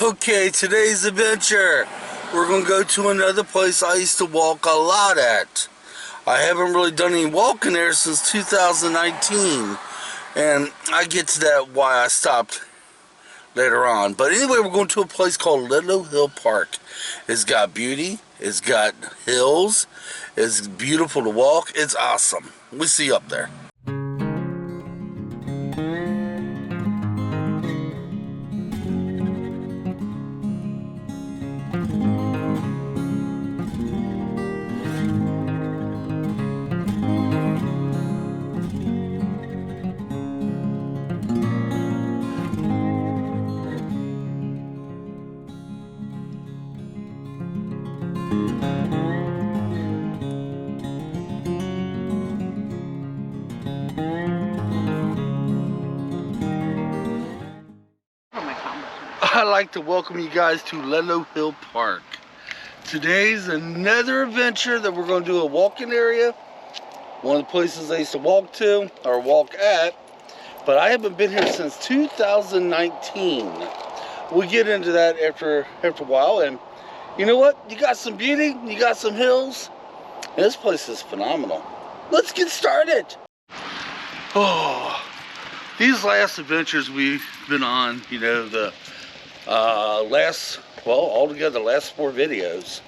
Okay, today's adventure, we're going to go to another place I used to walk a lot at. I haven't really done any walking there since 2019, and I get to that why I stopped later on. But anyway, we're going to a place called Ludlow Hill Park. It's got beauty, it's got hills, it's beautiful to walk, it's awesome. We'll see you up there. I'd like to welcome you guys to Ludlow Hill Park. Today's another adventure that we're going to do a walking area. One of the places I used to walk to, or walk at, but I haven't been here since 2019. We'll get into that after a while, and you know what? You got some beauty, you got some hills, and this place is phenomenal. Let's get started. Oh, these last adventures we've been on, you know, the altogether the last 4 videos,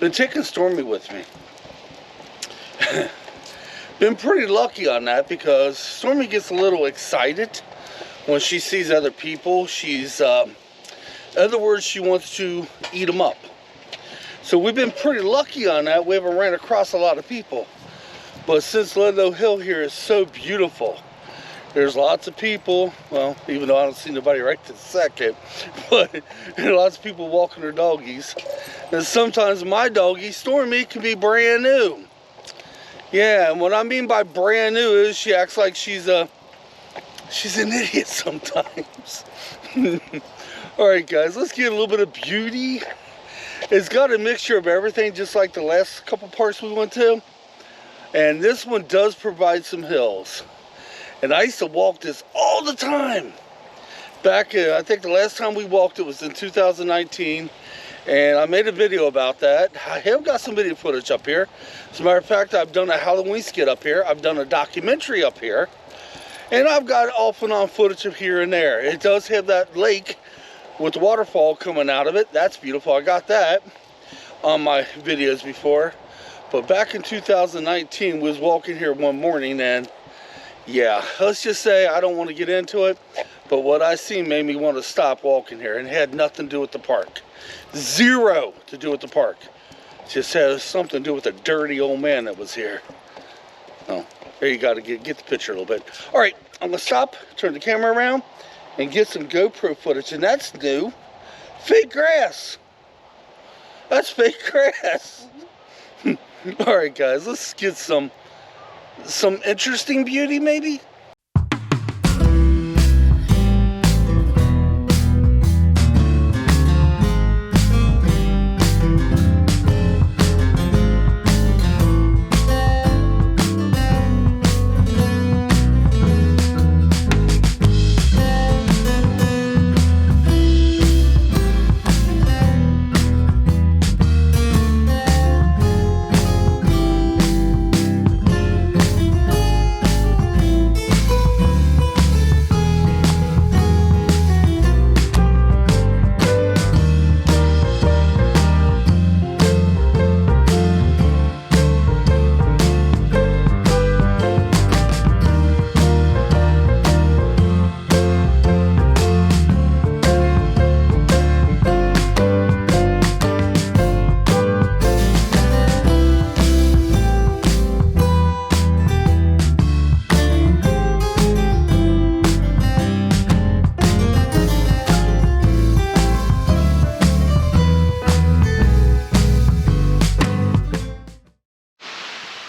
been taking Stormy with me. Been pretty lucky on that because Stormy gets a little excited when she sees other people. She's, in other words, she wants to eat them up. So we've been pretty lucky on that. We haven't ran across a lot of people. But since Ludlow Hill here is so beautiful, there's lots of people, well, even though I don't see nobody right this second, but there are lots of people walking their doggies. And sometimes my doggie, Stormy, can be brand new. Yeah, and what I mean by brand new is she acts like she's an idiot sometimes. Alright guys, let's get a little bit of beauty. It's got a mixture of everything, just like the last couple parks we went to. And this one does provide some hills. And I used to walk this all the time. Back in, I think the last time we walked it was in 2019. And I made a video about that. I have got some video footage up here. As a matter of fact, I've done a Halloween skit up here. I've done a documentary up here. And I've got off and on footage of here and there. It does have that lake with the waterfall coming out of it. That's beautiful. I got that on my videos before. But back in 2019, we was walking here one morning, and yeah, let's just say I don't want to get into it, but what I seen made me want to stop walking here, and it had nothing to do with the park. Zero to do with the park. It just has something to do with a dirty old man that was here. Oh, there you got to get the picture a little bit. All right, I'm going to stop, turn the camera around, and get some GoPro footage, and that's new. Fake grass. That's fake grass. All right, guys, let's get some interesting beauty, maybe.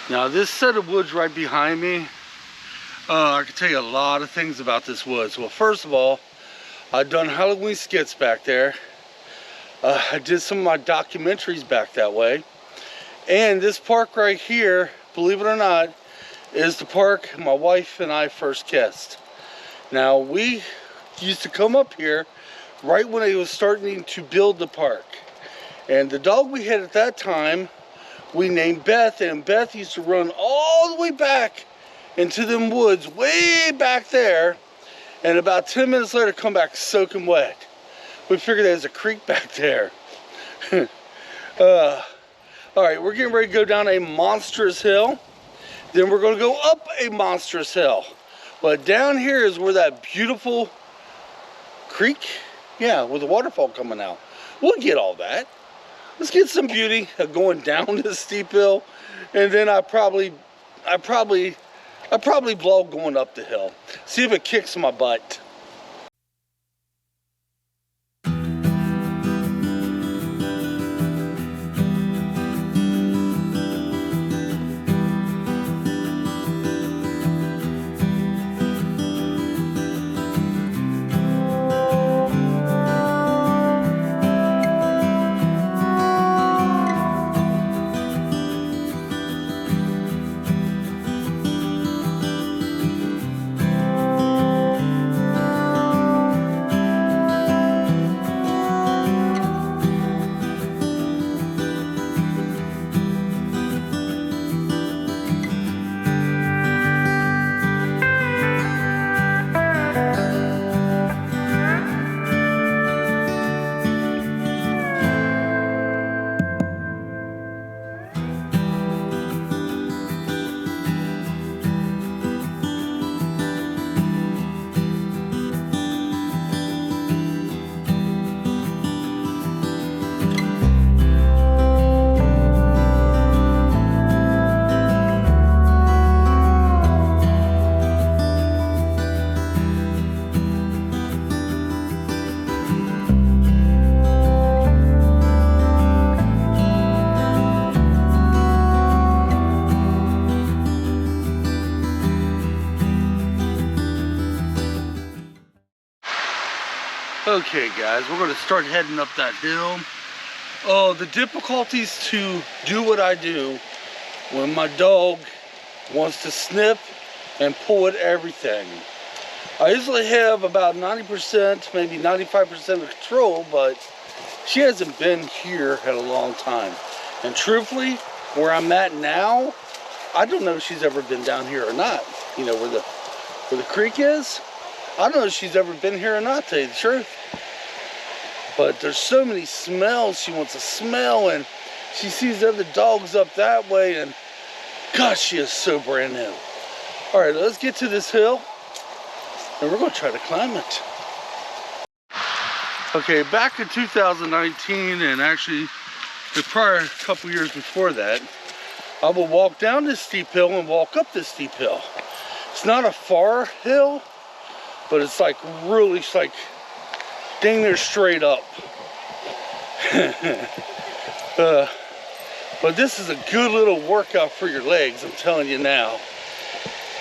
Now this set of woods right behind me, I can tell you a lot of things about this woods. Well, first of all, I've done Halloween skits back there. I did some of my documentaries back that way. And this park right here, believe it or not, is the park my wife and I first kissed. Now, we used to come up here right when they was starting to build the park. And the dog we had at that time, we named Beth, and Beth used to run all the way back into them woods, way back there, and about 10 minutes later come back soaking wet. We figured there's a creek back there. Alright, we're getting ready to go down a monstrous hill. Then we're going to go up a monstrous hill. But down here is where that beautiful creek, yeah, with the waterfall coming out. We'll get all that. Let's get some beauty of going down this steep hill, and then I probably vlog going up the hill. See if it kicks my butt. Okay guys, we're going to start heading up that hill. Oh, the difficulties to do what I do when my dog wants to snip and pull at everything. I usually have about 90%, maybe 95% of control, but she hasn't been here in a long time. And truthfully, where I'm at now, I don't know if she's ever been down here or not. You know, where the creek is? I don't know if she's ever been here or not, to tell you the truth. But there's so many smells she wants to smell, and she sees other dogs up that way, and gosh, she is so brand new. All right, let's get to this hill, and we're gonna try to climb it. Okay, back in 2019, and actually the prior couple years before that, I will walk down this steep hill and walk up this steep hill. It's not a far hill, but it's like really, it's like dang near straight up. But this is a good little workout for your legs, I'm telling you now.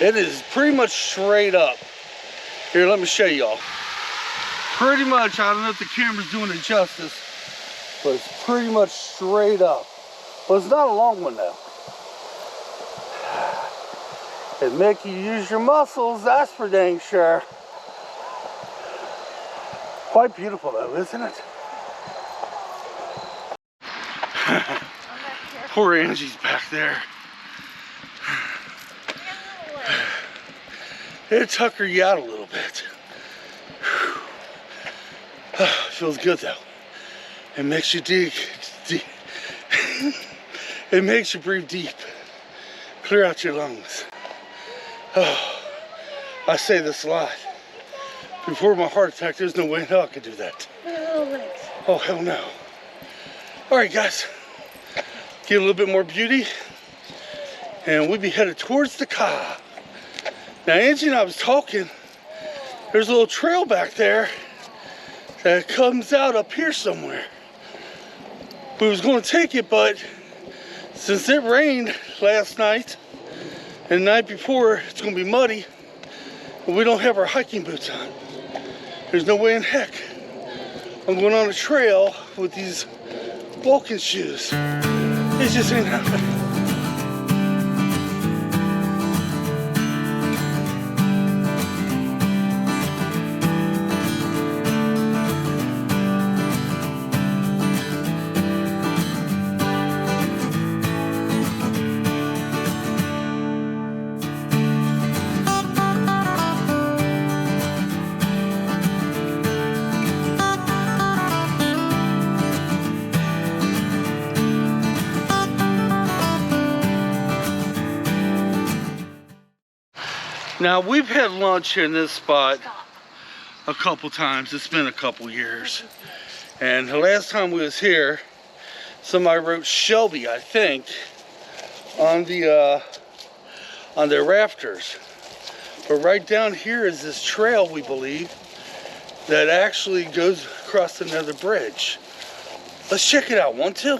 It is pretty much straight up. Here, let me show y'all. Pretty much, I don't know if the camera's doing it justice, but it's pretty much straight up. But it's not a long one though. It makes you use your muscles, that's for dang sure. Quite beautiful though, isn't it? Poor Angie's back there. It'll tucker you out a little bit. Feels good though. It makes you deep. It makes you breathe deep. Clear out your lungs. Oh, I say this a lot. Before my heart attack, there's no way in hell I could do that. Oh, hell no. All right, guys. Get a little bit more beauty. And we'll be headed towards the car. Now, Angie and I was talking. There's a little trail back there that comes out up here somewhere. We was going to take it, but since it rained last night and the night before, it's going to be muddy. And we don't have our hiking boots on. There's no way in heck I'm going on a trail with these walking shoes. It just ain't happening. Now, we've had lunch here in this spot a couple times. It's been a couple years. And the last time we was here, somebody wrote Shelby, I think, on their rafters. But right down here is this trail, we believe, that actually goes across another bridge. Let's check it out. 1, 2.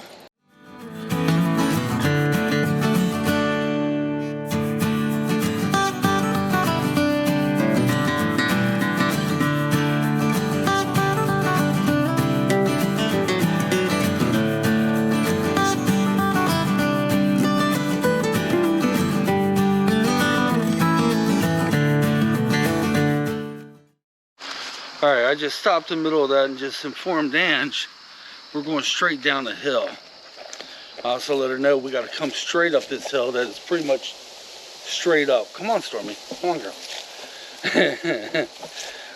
Alright, I just stopped in the middle of that and just informed Ange we're going straight down the hill. I also let her know we got to come straight up this hill. That is pretty much straight up. Come on, Stormy. Come on, girl.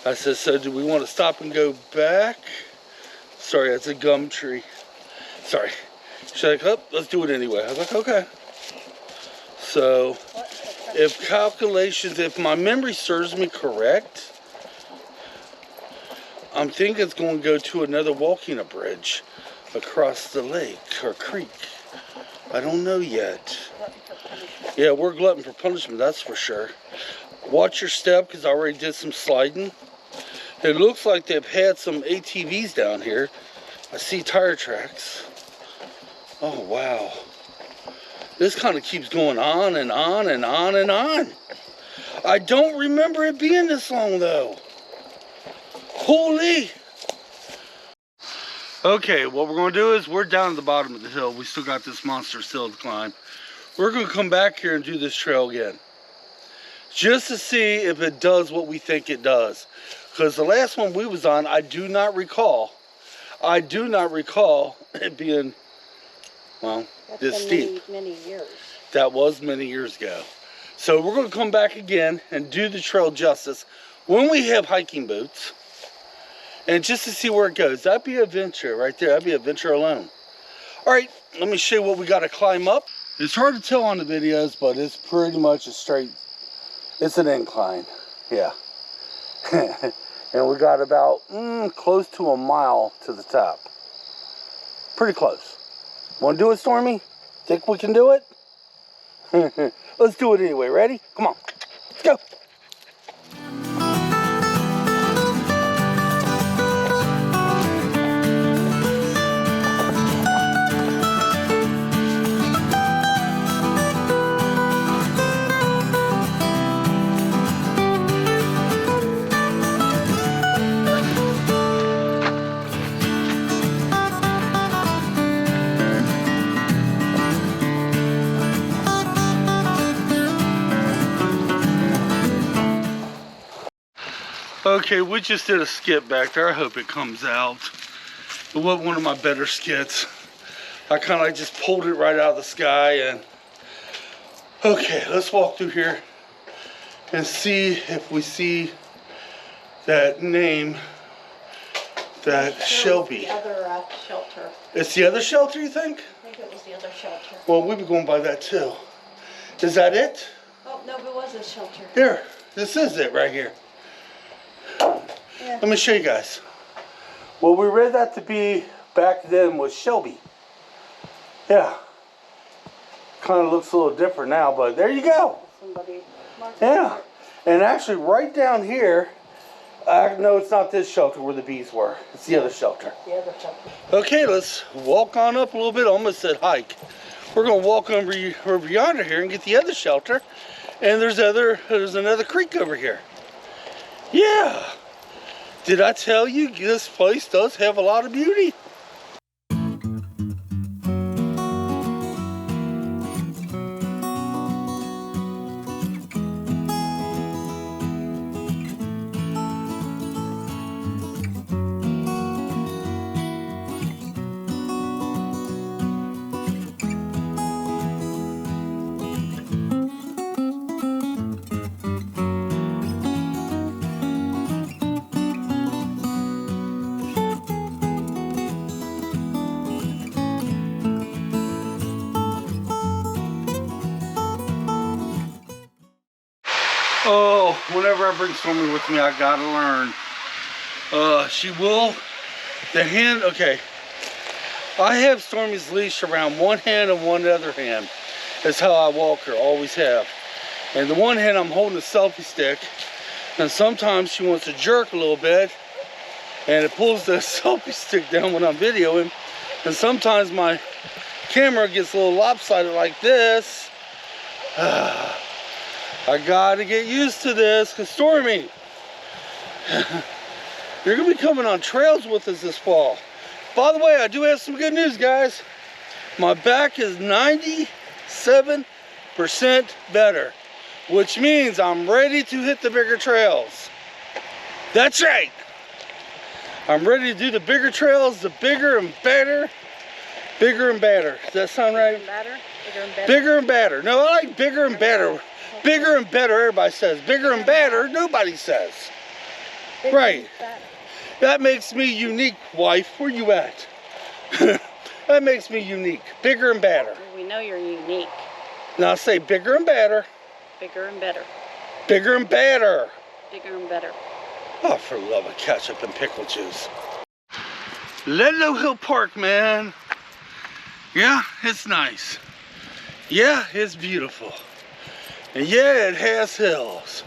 I said, so do we want to stop and go back? Sorry, that's a gum tree. Sorry. She's like, oh, let's do it anyway. I was like, okay. So, if my memory serves me correct, I'm thinking it's going to go to another walking bridge across the lake or creek. I don't know yet. Yeah, we're glutton for punishment, that's for sure. Watch your step, because I already did some sliding. It looks like they've had some ATVs down here. I see tire tracks. Oh, wow. This kind of keeps going on and on and on and on. I don't remember it being this long, though. Holy! Okay, what we're going to do is we're down at the bottom of the hill. We still got this monster still to climb. We're going to come back here and do this trail again. Just to see if it does what we think it does. Because the last one we was on, I do not recall it being, well, this steep. Many years. That was many years ago. So we're going to come back again and do the trail justice when we have hiking boots. And just to see where it goes. That'd be an adventure right there. That'd be an adventure alone. Alright, let me show you what we got to climb up. It's hard to tell on the videos, but it's pretty much a straight, it's an incline. Yeah. And we got about close to a mile to the top. Pretty close. Want to do it, Stormy? Think we can do it? Let's do it anyway. Ready? Come on. Let's go. Okay, we just did a skit back there. I hope it comes out. It wasn't one of my better skits. I kind of like just pulled it right out of the sky and... Okay, let's walk through here and see if we see that name, that Shelby. The other shelter. It's the other shelter, you think? I think it was the other shelter. Well, we've been going by that too. Is that it? Oh, no, it was a shelter. Here, this is it right here. Yeah. Let me show you guys. Well, we read that to be back then was Shelby. Yeah. Kind of looks a little different now, but there you go. Somebody marked yeah. And actually right down here, no, it's not this shelter where the bees were. It's the other shelter. The other shelter. Okay, let's walk on up a little bit. I almost said hike. We're going to walk over yonder here and get the other shelter. And there's another creek over here. Yeah. Did I tell you this place does have a lot of beauty? Oh, whenever I bring Stormy with me, I gotta learn. She will, the hand, okay. I have Stormy's leash around one hand and one other hand. That's how I walk her, always have. And the one hand I'm holding a selfie stick, and sometimes she wants to jerk a little bit, and it pulls the selfie stick down when I'm videoing. And sometimes my camera gets a little lopsided like this. I gotta get used to this, because Stormy, you're gonna be coming on trails with us this fall. By the way, I do have some good news, guys. My back is 97% better, which means I'm ready to hit the bigger trails. That's right. I'm ready to do the bigger trails, the bigger and better. Bigger and better. Does that sound right? Bigger and better? Bigger and better. Bigger and better. No, I like bigger and better. Bigger and better, everybody says. Bigger and better, nobody says. Bigger Right. and better. That makes me unique, wife. Where you at? That makes me unique. Bigger and better. We know you're unique. Now say bigger and better. Bigger and better. Bigger and better. Bigger and better. Oh, for love of ketchup and pickle juice. Ludlow Hill Park, man. Yeah, it's nice. Yeah, it's beautiful. And yeah, it has hills.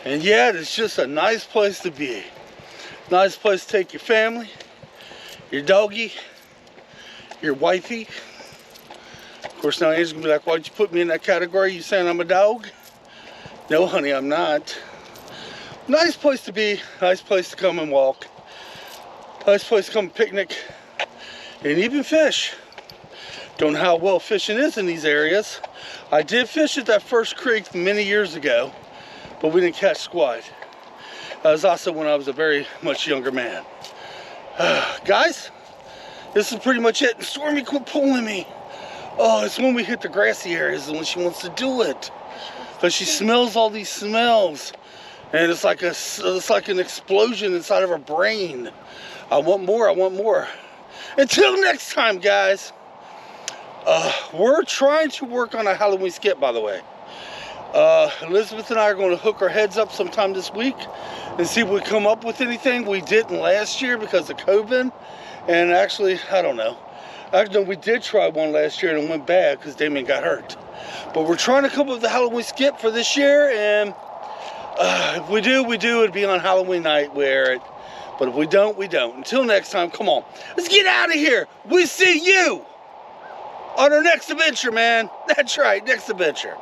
And yeah, it's just a nice place to be. Nice place to take your family, your doggy, your wifey. Of course, now Angel's gonna be like, why'd you put me in that category? You saying I'm a dog? No, honey, I'm not. Nice place to be, nice place to come and walk. Nice place to come picnic and even fish. Don't know how well fishing is in these areas. I did fish at that first creek many years ago, but we didn't catch squid. That was also when I was a very much younger man. Guys, this is pretty much it. Stormy, quit pulling me. Oh, it's when we hit the grassy areas and when she wants to do it. But she smells all these smells. And it's like an explosion inside of her brain. I want more, I want more. Until next time, guys. We're trying to work on a Halloween skit, by the way. Elizabeth and I are going to hook our heads up sometime this week and see if we come up with anything. We didn't last year because of COVID. And actually, I don't know. Actually, we did try one last year and it went bad because Damien got hurt. But we're trying to come up with a Halloween skit for this year. And if we do, it'll be on Halloween night. But if we don't, we don't. Until next time, come on. Let's get out of here. We see you on our next adventure, man. That's right, next adventure.